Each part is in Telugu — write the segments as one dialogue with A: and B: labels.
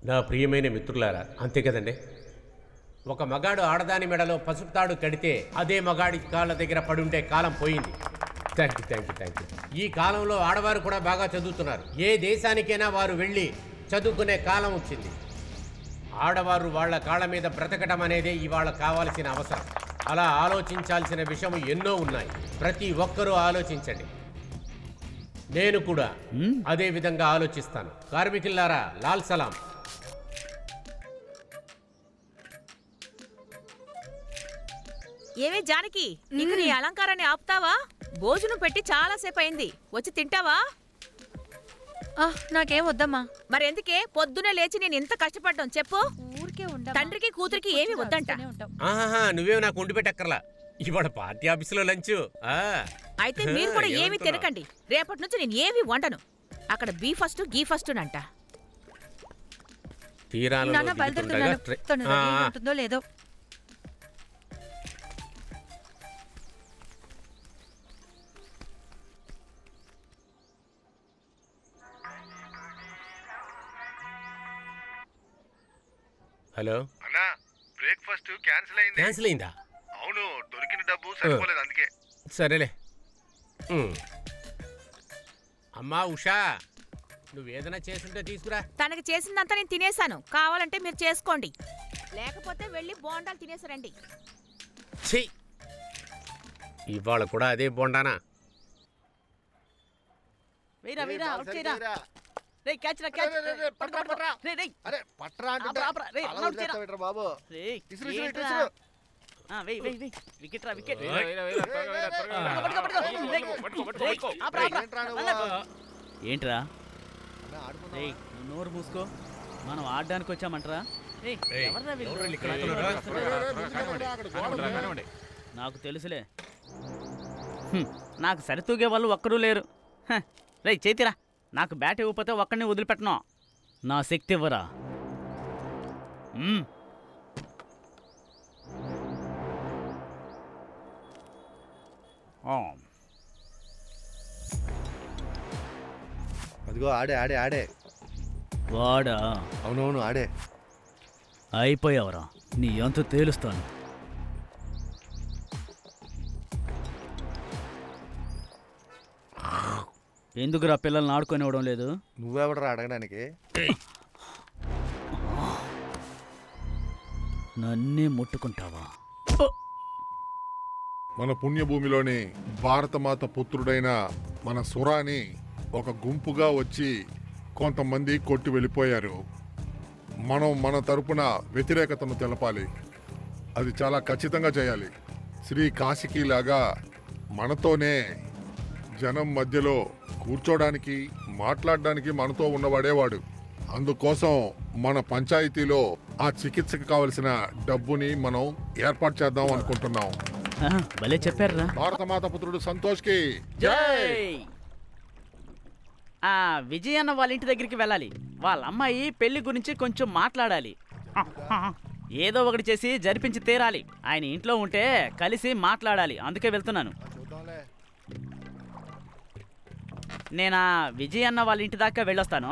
A: నా ప్రియమైన మిత్రులారా, అంతే కదండి. ఒక మగాడు ఆడదాని మెడలో పసుపు తాడు కడితే అదే మగాడి కాళ్ళ దగ్గర పడుంటే కాలం పోయింది. Thank you. ఈ కాలంలో ఆడవారు కూడా బాగా చదువుతున్నారు. ఏ దేశానికైనా వారు వెళ్ళి చదువుకునే కాలం వచ్చింది. ఆడవారు వాళ్ళ కాళ్ళ మీద బ్రతకడం అనేదే ఇవాళ కావాల్సిన అవసరం. అలా ఆలోచించాల్సిన విషయం ఎన్నో ఉన్నాయి. ప్రతి ఒక్కరూ ఆలోచించండి. నేను కూడా అదే విధంగా ఆలోచిస్తాను. కార్మికులారా, లాల్ సలాం.
B: ఏమే జానకి, ఇక నీ అలంకారాన్ని ఆపుతావా? భోజనం పెట్టి చాలా సేపు అయింది, వచ్చి తింటావా?
C: నాకేం వద్దమ్మా.
B: మరెందుకే పొద్దునే లేచి నేను ఇంత కష్టపడ్డాం చెప్పు?
C: ఊరికే ఉండ.
B: తండ్రికి కూతురికి ఏమి వద్దంట.
A: నువ్వేమో నాకు వండి పెట్టక్కర్లా. ఇవాళ పార్టీ ఆఫీసులో లంచ్.
B: అయితే మీరు కూడా ఏమి తినకండి. రేపటి నుంచి నేను ఏవి వండను. అక్కడ బీ ఫస్ట్ గీ ఫస్ట్ అంట.
C: ఉంటుందో లేదో.
A: హలో
D: అన్నా, బ్రేక్ఫాస్ట్
A: క్యాన్సిల్ అయిందా?
D: అవును, దొరికిన డబ్బు సరిపోలేదు అందుకే.
A: సరేలే. అమ్మా ఉషా, నువ్వేదైనా చేస్తుంటే తీసుకురా.
B: తనకి చేసిందంతా నేను తినేశాను. కావాలంటే మీరు చేసుకోండి, లేకపోతే వెళ్ళి బోండాలు తినేసారండి.
A: ఛీ, ఇవాళ కూడా అదే బోండానా?
E: ఏంట్రా నోరు మూసుకో, మనం ఆడడానికి వచ్చామంటరా? నాకు తెలుసులే, నాకు సరితూగే వాళ్ళు ఒక్కరూ లేరు. రే చేతిరా, నాకు బ్యాట్ ఇవ్వకపోతే ఒక్కడిని వదిలిపెట్టను. నా శక్తి ఇవ్వరా?
D: అదిగో ఆడే ఆడే ఆడే.
E: వాడా?
D: అవునవును ఆడే.
E: అయిపోయావరా, నీ అంత తేలుస్తాను. ఎందుకురా పిల్లల్ని ఆడుకొనివ్వడం లేదు?
D: నువ్వెవడరా అడగడానికి?
E: నన్నే ముట్టుకుంటావా?
F: మన పుణ్యభూమిలోని భారతమాత పుత్రుడైన మన సురాని ఒక గుంపుగా వచ్చి కొంతమంది కొట్టి వెళ్ళిపోయారు. మనం మన తరపున వ్యతిరేకతను తెలపాలి. అది చాలా ఖచ్చితంగా చేయాలి. శ్రీ కాశీకి లాగా మనతోనే జనం మధ్యలో కూర్చోడానికి, మాట్లాడడానికి మనతో ఉన్నవాడేవాడు. అందుకోసం మన పంచాయతీలో ఆ చికిత్సకు కావలసిన డబ్బుని మనం ఏర్పాటు చేద్దాం అనుకుంటున్నాం.
E: భలే చెప్పారా.
F: భారతమాత పుత్రుడు సంతోష్ కి
E: జై. విజయ్ అన్న వాళ్ళ ఇంటి దగ్గరికి వెళ్ళాలి. వాళ్ళ అమ్మాయి పెళ్లి గురించి కొంచెం మాట్లాడాలి. ఏదో ఒకటి చేసి జరిపించి తీరాలి. ఆయన ఇంట్లో ఉంటే కలిసి మాట్లాడాలి, అందుకే వెళ్తున్నాను. నేనా విజయ్ అన్న వాళ్ళ ఇంటి దాకా వెళ్ళొస్తాను.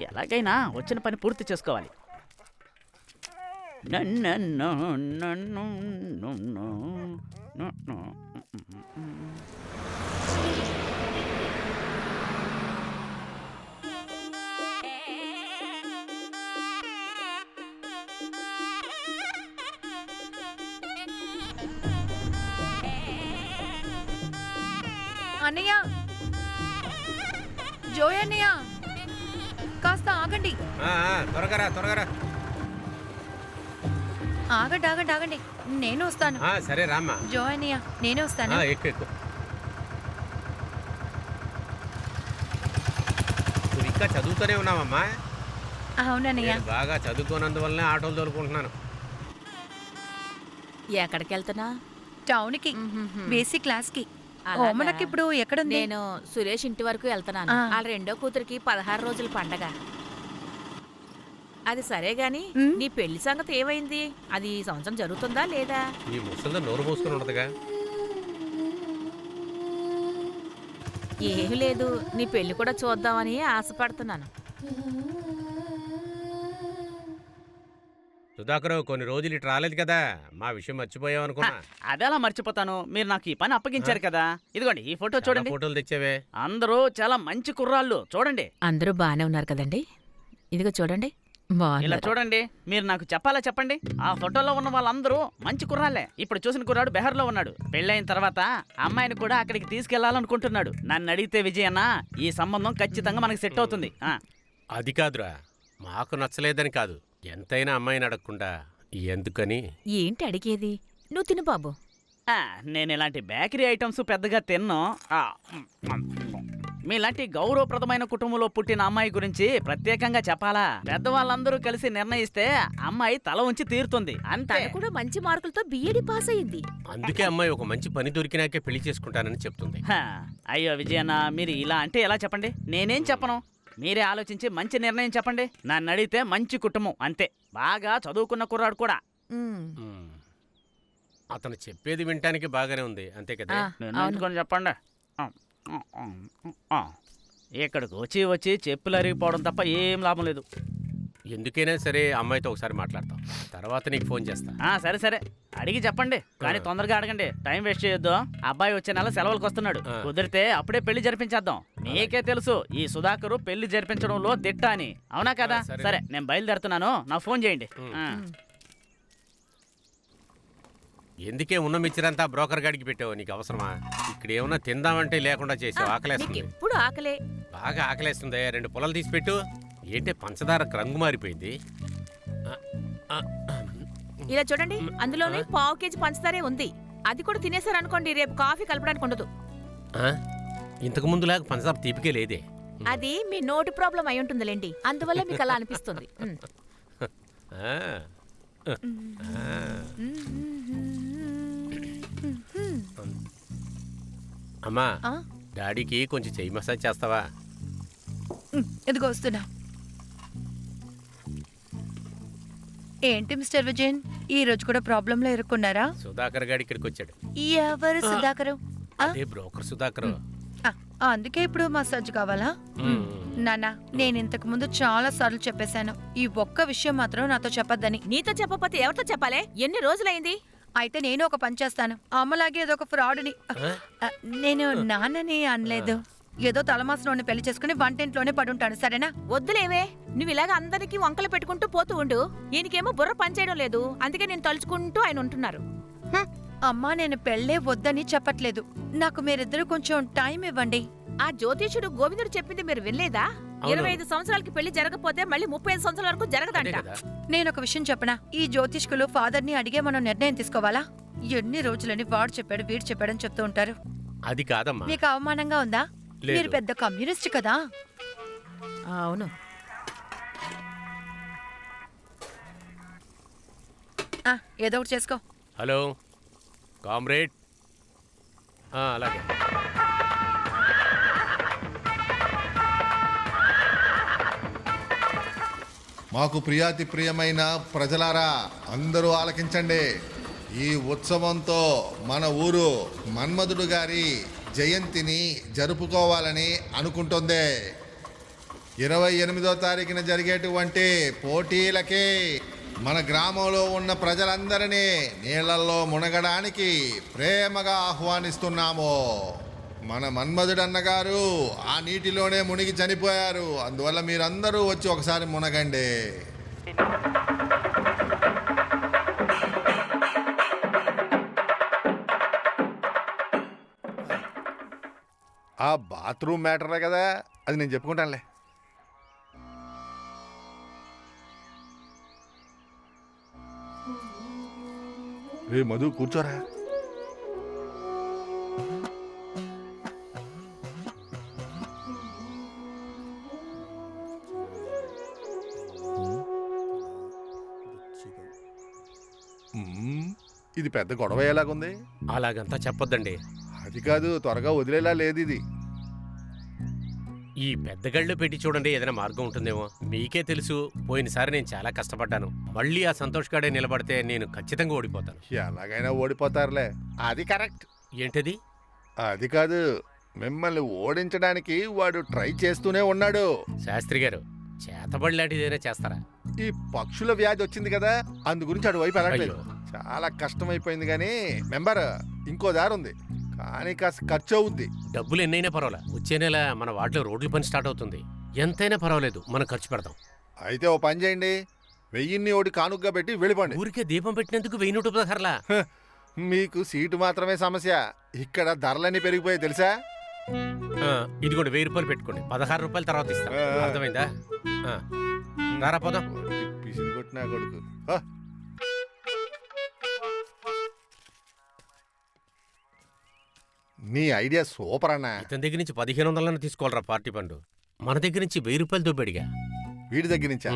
E: ఎలాగైనా వచ్చిన పని పూర్తి చేసుకోవాలి.
C: అన్నయ్య, జోయ్ అన్నయ్య, కాస్త ఆగండి.
A: త్వరగా
C: ఆగండి, నేను వస్తాను.
A: సరే రామ్మా.
C: జోయ్ అన్నయ్య, నేనే వస్తాను.
A: ఎక్కువ. నువ్వు ఇంకా చదువుతూనే ఉన్నావమ్మా?
C: అవునన్నయ్య.
A: బాగా చదువుకోనందువల్లనే ఆటోలు తోలుకుంటున్నాను.
B: ఎక్కడికి వెళ్తున్నా?
C: టౌన్కి, బేసిక్ క్లాస్ కి. ఓమనకి ఇప్పుడు ఎక్కడుంది?
B: నేను సురేష్ ఇంటి వరకు వెళ్తున్నాను. వాళ్ళ రెండో కూతురికి 16 రోజుల పండగ. అది సరే గాని నీ పెళ్లి సంగతి ఏమైంది? అది ఈ సంవత్సరం జరుగుతుందా లేదా?
A: ఈ ముసలితో నోరు మూసుకుని ఉండదుగా.
B: ఏమీ లేదు, నీ పెళ్లి కూడా చూద్దామని ఆశపడుతున్నాను.
A: సుధాకర్ కొన్ని రోజులు ఇటు రాలేదు కదా, మా విషయం మర్చిపోయావు అనుకున్నా.
E: అదెలా మర్చిపోతాను, మీరు నాకు ఈ పని అప్పగించారు కదా. ఇదిగోండి ఈ ఫోటో
A: చాలా
E: చూడండి.
A: ఫోటోలు తెచ్చావే.
E: అందరూ చాలా మంచి కుర్రాళ్ళు, చూడండి.
B: అందరూ బాగానే ఉన్నారు కదండి? ఇదిగో చూడండి,
E: ఇలా
B: బాగున్నారు.
E: చూడండి, మీరు నాకు చెప్పాలా చెప్పండి. ఆ ఫోటోలో ఉన్న వాళ్ళందరూ మంచి కుర్రాళ్ళే. ఇప్పుడు చూసిన కుర్రాడు బెహర్లో ఉన్నాడు. పెళ్ళైన తర్వాత అమ్మాయిని కూడా అక్కడికి తీసుకెళ్లాలనుకుంటున్నాడు. నన్ను అడిగితే విజయన్న, ఈ సంబంధం ఖచ్చితంగా మనకి సెట్ అవుతుంది.
A: అది కాదురా, మాకు నచ్చలేదని కాదు, ఎంతైనా అమ్మాయిని అడగకుండా ఎందుకని.
B: ఏంటి అడిగేది? నువ్వు తిను బాబు.
E: నేను ఇలాంటి బేకరీ ఐటమ్స్ పెద్దగా తిన్ను. మీలాంటి గౌరవప్రదమైన కుటుంబంలో పుట్టిన అమ్మాయి గురించి ప్రత్యేకంగా చెప్పాలా? పెద్దవాళ్ళందరూ కలిసి నిర్ణయిస్తే అమ్మాయి తల ఉంచి తీరుతుంది అంతే.
B: తను కూడా మంచి మార్కులతో బిఏడి పాస్ అయింది.
A: అందుకే అమ్మాయి ఒక మంచి పని దొరికినాకే పెళ్లి చేసుకుంటానని చెప్తుంది.
E: అయ్యో విజయన్న, మీరు ఇలా అంటే ఎలా చెప్పండి? నేనేం చెప్పను, మీరే ఆలోచించి మంచి నిర్ణయం చెప్పండి. నన్ను అడిగితే మంచి కుటుంబం అంతే, బాగా చదువుకున్న కుర్రాడు కూడా.
A: ఉమ్. అతను చెప్పేది వినటానికి బాగానే ఉంది, అంతే కదా.
E: నిర్ణయించుకొని చెప్పండి. ఇక్కడికి వచ్చి వచ్చి చెప్పులు అరిగిపోవడం తప్ప ఏం లాభం లేదు.
A: ఎందుకైనా సరే అమ్మాయితో ఒకసారి మాట్లాడతాం, తర్వాత నీకు ఫోన్ చేస్తా.
E: సరే సరే, అడిగి చెప్పండి, కానీ తొందరగా అడగండి. టైం వేస్ట్ చేయొద్దు. అబ్బాయి వచ్చే నెల సెలవులకు వస్తున్నాడు. కుదిరితే అప్పుడే పెళ్లి జరిపించేద్దాం. మీకే తెలుసు ఈ సుధాకరు పెళ్లి జరిపించడంలో దిట్ట అని, అవునా కదా? సరే, నేను బయలుదేరుతున్నాను, నా ఫోన్ చేయండి.
A: ఎందుకే ఉన్న మిచ్చిరంతా బ్రోకర్ గాడికి పెట్టావు, నీకు అవసరమా? ఇక్కడ ఏమన్నా తిందామంటే లేకుండా చేసావు, ఆకలేస్తుంది.
B: ఎప్పుడు ఆకలే.
A: బాగా ఆకలేస్తుంది, 2 పొలాలు తీసి పెట్టు. ఏంటే పంచదార రంగు మారిపోయింది.
B: ఇలా చూడండి, అందులోనే పావు కేజీ పంచదారే ఉంది. అది కూడా తినేసారనుకోండి, రేపు కాఫీ కలపడానికి ఉండదు.
A: ఇంతకు ముందులాగా పంచదార తీపికే లేదే.
B: అది మీ నోటి ప్రాబ్లం అయి ఉంటుందిలేండి, అందువల్ల మీకు అలా అనిపిస్తుంది.
A: అమ్మా, డాడీకి కొంచెం చెయ్యి మసాజ్ చేస్తావా?
C: ఇదిగో వస్తున్నా. ఏంటి మిస్టర్ విజయన్, ఈ రోజు కూడా ప్రాబ్లంలో ఇరుక్కున్నారా?
A: సుధాకర్ గాడి ఇక్కడికి వచ్చాడు.
C: ఎవరు సుధాకరు?
A: అదే బ్రోకర్ సుధాకర్.
C: అందుకే ఇప్పుడు మసాజ్ కావాలా? నానా, నేను ఇంతకు ముందు చాలా సార్లు చెప్పేశాను, ఈ ఒక్క విషయం మాత్రం నాతో చెప్పొద్దని.
B: నీతో చెప్పకపోతే ఎవరితో చెప్పాలే? ఎన్ని రోజులైంది?
C: అయితే నేను ఒక పని చేస్తాను, అమ్మలాగే ఏదో ఒక ఫ్రాడ్ని. నేను నాన్నని అనలేదు, ఏదో తలమాసలోని పెళ్లి చేసుకుని వంటింట్లోనే పడుంటాను, సరేనా?
B: వద్దులేవే, నువ్వు ఇలాగ అందరికీ వంకలు పెట్టుకుంటూ పోతూ ఉండు. ఈయనకేమో బుర్ర పనిచేయడం లేదు, అందుకే నేను తలుచుకుంటూ ఆయన ఉంటున్నారు.
C: అమ్మా, నేను పెళ్ళే వద్దని చెప్పట్లేదు, నాకు మీరిద్దరు కొంచెం టైం ఇవ్వండి.
B: ఆ జ్యోతిషుడు గోవిందుడు చెప్పింది మీరు వినలేదా? 25 సంవత్సరాలకి పెళ్లి జరగకపోతే మళ్ళీ 35 సంవత్సరాల వరకు జరగదంట.
C: నేను ఒక విషయం చెప్పనా, ఈ జ్యోతిష్కులు ఫాదర్ ని అడిగే మనం నిర్ణయం తీసుకోవాలా? ఎన్ని రోజులని వాడు చెప్పాడు వీడు చెప్పాడని చెప్తూ ఉంటారు.
A: అది కాదమ్మా.
C: మీకు అవమానంగా ఉందా? మీరు పెద్ద కమ్యూనిస్ట్ కదా.
B: అవును.
C: ఏదో ఒకటి చేసుకో.
A: Hello comrade. అలాగే.
G: మాకు ప్రియాతి ప్రియమైన ప్రజలారా, అందరూ ఆలకించండి. ఈ ఉత్సవంతో మన ఊరు మన్మధుడు గారి జయంతిని జరుపుకోవాలని అనుకుంటుంది. 28వ తారీఖున జరిగేటువంటి పోటీలకి మన గ్రామంలో ఉన్న ప్రజలందరినీ నీళ్లలో మునగడానికి ప్రేమగా ఆహ్వానిస్తున్నాము. మన మన్మధుడు అన్నగారు ఆ నీటిలోనే మునిగి చనిపోయారు, అందువల్ల మీరందరూ వచ్చి ఒకసారి మునగండి.
D: ఆ బాత్రూమ్ మ్యాటరే కదా, అది నేను చెప్పుకుంటానులే. రే మధు, కూర్చోరా. ఇది పెద్ద గొడవ ఎలాగుంది?
A: అలాగంతా చెప్పొద్దండి.
D: అది కాదు, త్వరగా వదిలేలా లేదు ఇది.
A: ఈ పెద్ద గళ్ళు పెట్టి చూడండి, ఏదైనా మార్గం ఉంటుందేమో. మీకే తెలుసు, పోయినసారి నేను చాలా కష్టపడ్డాను. మళ్ళీ ఆ సంతోష్ గాడే నిలబడితే నేను ఖచ్చితంగా ఓడిపోతాను.
D: ఎలాగైనా ఓడిపోతారులే. అది కరెక్ట్.
A: ఏంటది?
D: అది కాదు, మిమ్మల్ని ఓడించడానికి వాడు ట్రై చేస్తూనే ఉన్నాడు.
A: శాస్త్రి గారు చేతబడి లాంటిది ఏదైనా చేస్తారా?
D: ఈ పక్షుల వ్యాధి వచ్చింది కదా, అందు గురించి అటు వైపు వెళ్ళట్లేదు.
A: అయ్యో.
D: చాలా కష్టమైపోయింది. కానీ మెంబర్, ఇంకో దారి ఉంది, కానీ కాస్త ఖర్చు అవుద్ది.
A: డబ్బులు ఎన్నైనా పర్వాలే, వచ్చే నెల మన వాటిలో రోడ్ల పని స్టార్ట్ అవుతుంది. ఎంతైనా పర్వాలేదు, మనం ఖర్చు పెడదాం.
D: అయితే ఓ పని చేయండి, 1000ని ఒకటి కానుకగా పెట్టి వెళ్ళిపోండి.
A: ఊరికే దీపం పెట్టినందుకు 1000
D: హ, మీకు సీటు మాత్రమే సమస్య, ఇక్కడ ధరలన్నీ పెరిగిపోయాయి తెలుసా?
A: ఇదిగోండి 1000 రూపాయలు పెట్టుకోండి, 16 రూపాయలు తర్వాత ఇస్తాం. అర్థమైందా? రారా పోదాం.
D: పిసిని కొట్టినా కొడుకు. హ. నీ ఐడియా సూపర్ అన్నా.
A: ఇతని దగ్గర నుంచి 1500 తీసుకోవాలరా పార్టీ పండు. మన దగ్గర నుంచి 1000 రూపాయలు దొబ్బడిగా.
D: వీడి దగ్గర నుంచా?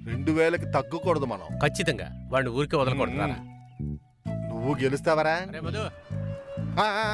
D: 2000కి తగ్గకూడదు మనం.
A: ఖచ్చితంగా వాడిని ఊరికే వదలకూడదు. రారా.
D: నువ్వు గెలుస్తావరా?
A: అరే మధు.
D: ఆ, ఆ.